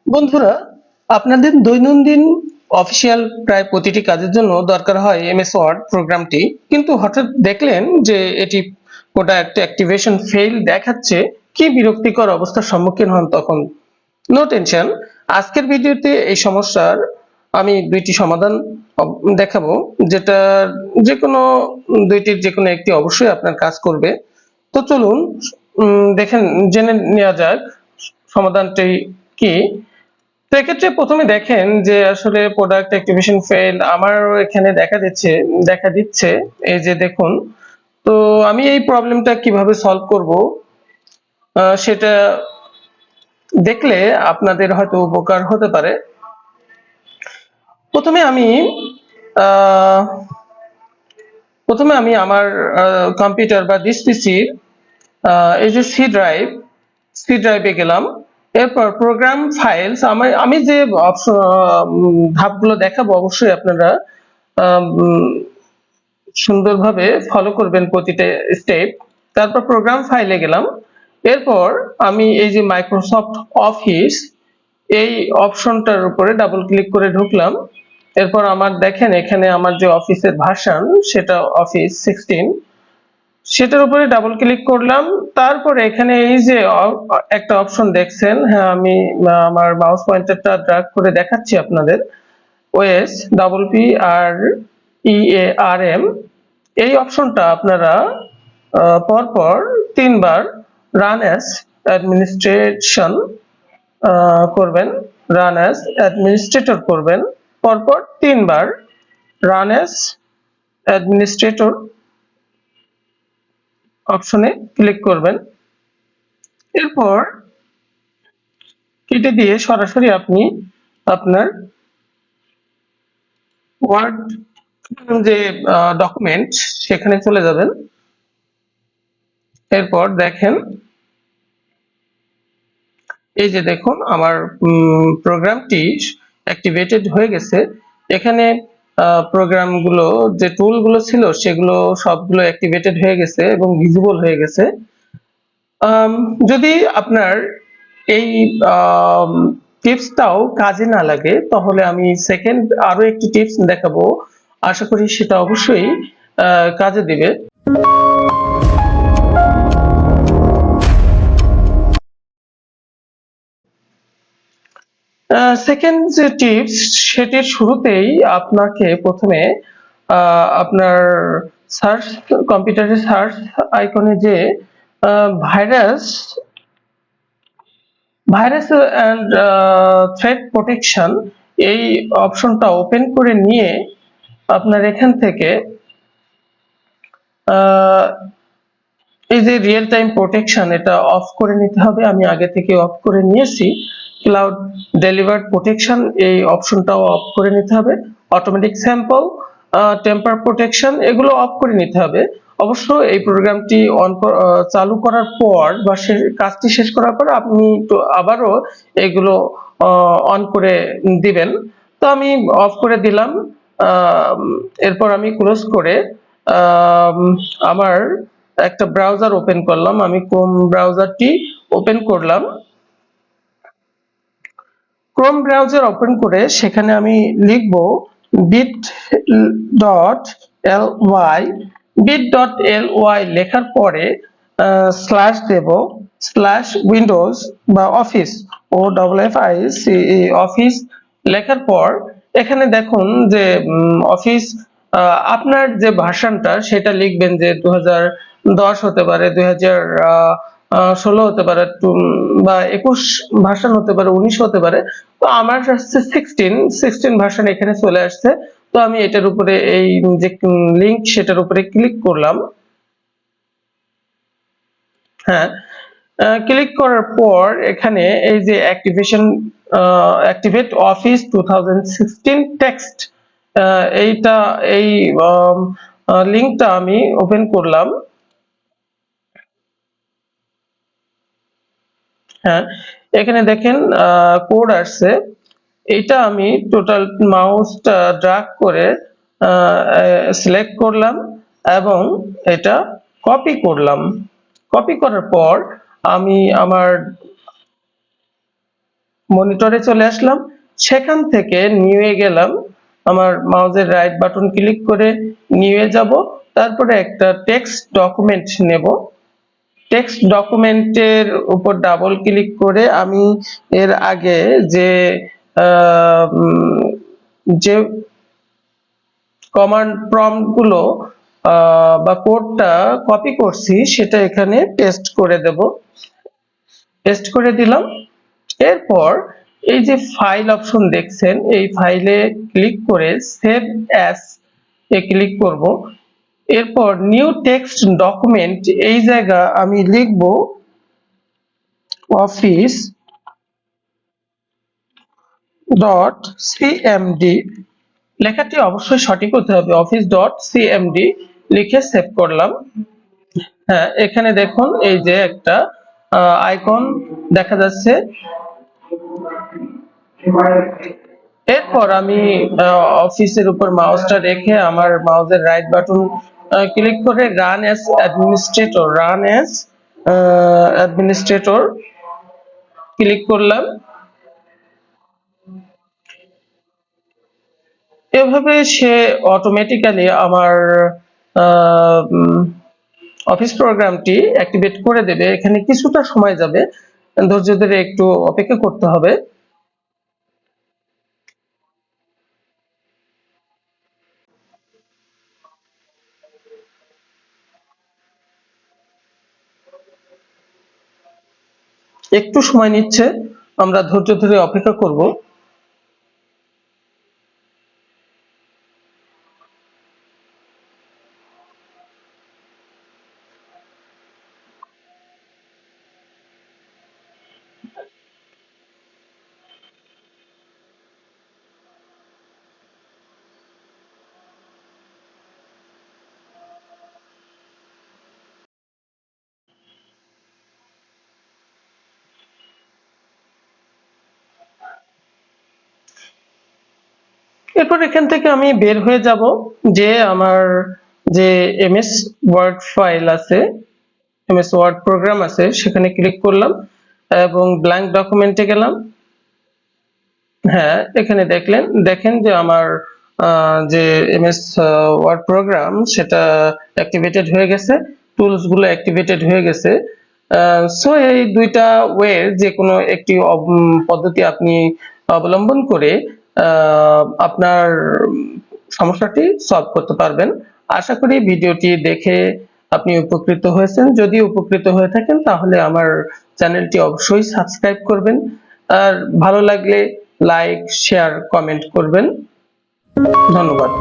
বন্ধুরা, আপনাদের দৈনন্দিন অফিসিয়াল প্রায় প্রতিটি কাজের জন্য দরকার হয় এমএস ওয়ার্ড প্রোগ্রামটি, কিন্তু হঠাৎ দেখলেন যে এটি প্রোডাক্ট অ্যাক্টিভেশন ফেইল দেখাচ্ছে। কি বিরক্তিকর অবস্থার সম্মুখীন হন তখন? নো টেনশন, আজকের ভিডিওতে এই সমস্যার আমি দুইটি সমাধান দেখাবো, যেটা যে কোনো দুইটির যে কোনো একটি অবশ্যই আপনার কাজ করবে। তো চলুন দেখেন, জেনে নেওয়া যাক সমাধানটি কি। তো এক্ষেত্রে প্রথমে দেখেন যে আসলে প্রোডাক্ট অ্যাক্টিভেশন ফেল আমার এখানে দেখা দিচ্ছে। এই যে দেখুন, তো আমি এই প্রবলেমটা কিভাবে সলভ করব সেটা দেখলে আপনাদের হয়তো উপকার হতে পারে। প্রথমে আমি আহ, প্রথমে আমি আমার কম্পিউটার বা দিস পিসির এই যে সি ড্রাইভে গেলাম। এরপর প্রোগ্রাম ফাইলস, আমি যে ধাপগুলো দেখাবো অবশ্যই আপনারা সুন্দরভাবে ফলো করবেন প্রতিটা স্টেপ। তারপর প্রোগ্রাম ফাইলে গেলাম। এরপর আমি এই যে মাইক্রোসফট অফিস এই অপশনটার উপরে ডাবল ক্লিক করে ঢুকলাম। এরপর আমার দেখেন এখানে আমার যে অফিসের ভার্সন সেটা অফিস 16, সেটার উপরে ডাবল ক্লিক করলাম। তারপরে এখানে এই যে একটা অপশন দেখছেন, হ্যাঁ আমি আমার মাউস পয়েন্টারটা ড্র্যাগ করে দেখাচ্ছি আপনাদের। OS double P R EARM, এই অপশনটা আপনারা পরপর 3 বার রান অ্যাজ অ্যাডমিনিস্ট্রেশন করবেন, রান অ্যাজ অ্যাডমিনিস্ট্রেটর করবেন। পরপর 3 বার রান অ্যাজ অ্যাডমিনিস্ট্রেটর অপশনে ক্লিক করবেন। এরপর কেটে দিয়ে সরাসরি আপনি আপনার ওয়ার্ড যে ডকুমেন্ট সেখানে চলে যাবেন। এরপর দেখেন এই যে দেখুন আমার প্রোগ্রামটি অ্যাক্টিভেটেড হয়ে গেছে। এখানে প্রোগ্রামগুলো যে টুলগুলো ছিল সেগুলো সবগুলো অ্যাক্টিভেটেড হয়ে গেছে এবং ভিজিবল হয়ে গেছে। যদি আপনার এই টিপসটাও কাজে না লাগে তাহলে আমি সেকেন্ড আরো একটি টিপস দেখাবো, আশা করি সেটা অবশ্যই কাজে দিবে। সেকেন্ড যে টিপস সেটির শুরুতেই আপনাকে প্রথমে আপনার সার্চ কম্পিউটারের সার্চ আইকনে যে virus virus and threat protection এই অপশনটা ওপেন করে নিয়ে আপনার এখান থেকে এই যে রিয়েল টাইম প্রোটেকশন এটা অফ করে নিতে হবে। আমি আগে থেকে অফ করে নিয়েছি। ক্লাউড ডেলিভার্ড প্রোটেকশন এই অপশনটাও অফ করে নিতে হবে। অটোমেটিক স্যাম্পল টেম্পার প্রোটেকশন এগুলো অফ করে নিতে হবে। অবশ্য এই প্রোগ্রামটি চালু করার পর বা কাজটি শেষ করার পর আপনি তো আবারও এগুলো অন করে দিবেন। তো আমি অফ করে দিলাম। এরপর আমি ক্লোজ করে আমার একটা ব্রাউজার ওপেন করলাম। আমি ক্রোম ব্রাউজারটি ওপেন করলাম। ক্রোম ব্রাউজার ওপেন করে সেখানে আমি লিখব bit.ly। bit.ly লেখার পরে স্ল্যাশ দেব, স্ল্যাশ উইন্ডোজ বা অফিস অফিস লেখার পর এখানে দেখুন যে অফিস আপনার যে ভার্সনটা সেটা লিখবেন যে 2010 হতে পারে, 2016 হতে পারে, বা 21 ভার্সন হতে পারে, 19 হতে পারে। তো আমার আসছে 16 ভার্সন এখানে চলে আসছে। তো আমি এটার উপরে এই যে লিংক সেটার উপরে ক্লিক করলাম। হ্যাঁ, ক্লিক করার পর এখানে এই যে অ্যাক্টিভেট অফিস 2016 টেক্সট, এইটা এই লিংকটা আমি ওপেন করলাম। হ্যাঁ, এখানে দেখেন কোড আসছে। এটা আমি টোটাল মাউসটা ড্র্যাগ করে সিলেক্ট করলাম এবং এটা কপি করলাম। কপি করার পর আমি আমার মনিটরে চলে আসলাম, সেখান থেকে নিউয়ে গেলাম, আমার মাউসের রাইট বাটন ক্লিক করে নিউয়ে যাব, তারপরে একটা টেক্সট ডকুমেন্ট নেব। টেক্সট ডকুমেন্টের উপর ডাবল ক্লিক করে আমি এর আগে যে যে কমান্ড প্রম্পট গুলো বা কোডটা কপি করছি সেটা এখানে পেস্ট করে দেব। পেস্ট করে দিলাম। এরপর এই যে ফাইল অপশন দেখছেন, এই ফাইলে ক্লিক করে সেভ অ্যাজ এ ক্লিক করব। এরপর নিউ টেক্সট ডকুমেন্ট, এই জায়গা আমি লিখব অফিস ডট সিএমডি। লেখাটি অবশ্যই সঠিক হতে হবে, অফিস ডট সিএমডি লিখে সেভ করলাম। হ্যাঁ, এখানে দেখুন এই যে একটা আইকন দেখা যাচ্ছে। এরপর আমি অফিসের উপর মাউসটা রেখে আমার মাউসের রাইট বাটন ক্লিক করে রান অ্যাজ অ্যাডমিনিস্ট্রেটর ক্লিক করলাম। এভাবে সে অটোমেটিক্যালি আমার অফিস প্রোগ্রামটি অ্যাক্টিভেট করে দেবে। এখানে কিছুটা সময় যাবে, ধৈর্য ধরে একটু অপেক্ষা করতে হবে। একটু সময় নিচ্ছে, আমরা ধৈর্য ধরে অপেক্ষা করব। এরপর এখান থেকে আমি বের হয়ে যাব, যে আমার যে এমএস ওয়ার্ড ফাইল আছে, এমএস ওয়ার্ড প্রোগ্রাম আছে, সেখানে ক্লিক করলাম এবং ব্ল্যাঙ্ক ডকুমেন্টে গেলাম। হ্যাঁ, এখানে দেখেন যে আমার যে এমএস ওয়ার্ড প্রোগ্রাম সেটা অ্যাক্টিভেটেড হয়ে গেছে, টুলস গুলো অ্যাক্টিভেটেড হয়ে গেছে। সো এই দুইটা ওয়ে যে কোনো একটি পদ্ধতি আপনি অবলম্বন করে আপনার সমস্যাটি সলভ করতে পারবেন। আশা করি ভিডিওটি দেখে আপনি উপকৃত হয়েছেন। যদি উপকৃত হয়ে থাকেন তাহলে আমার চ্যানেলটি অবশ্যই সাবস্ক্রাইব করবেন, আর ভালো লাগলে লাইক, শেয়ার, কমেন্ট করবেন। ধন্যবাদ।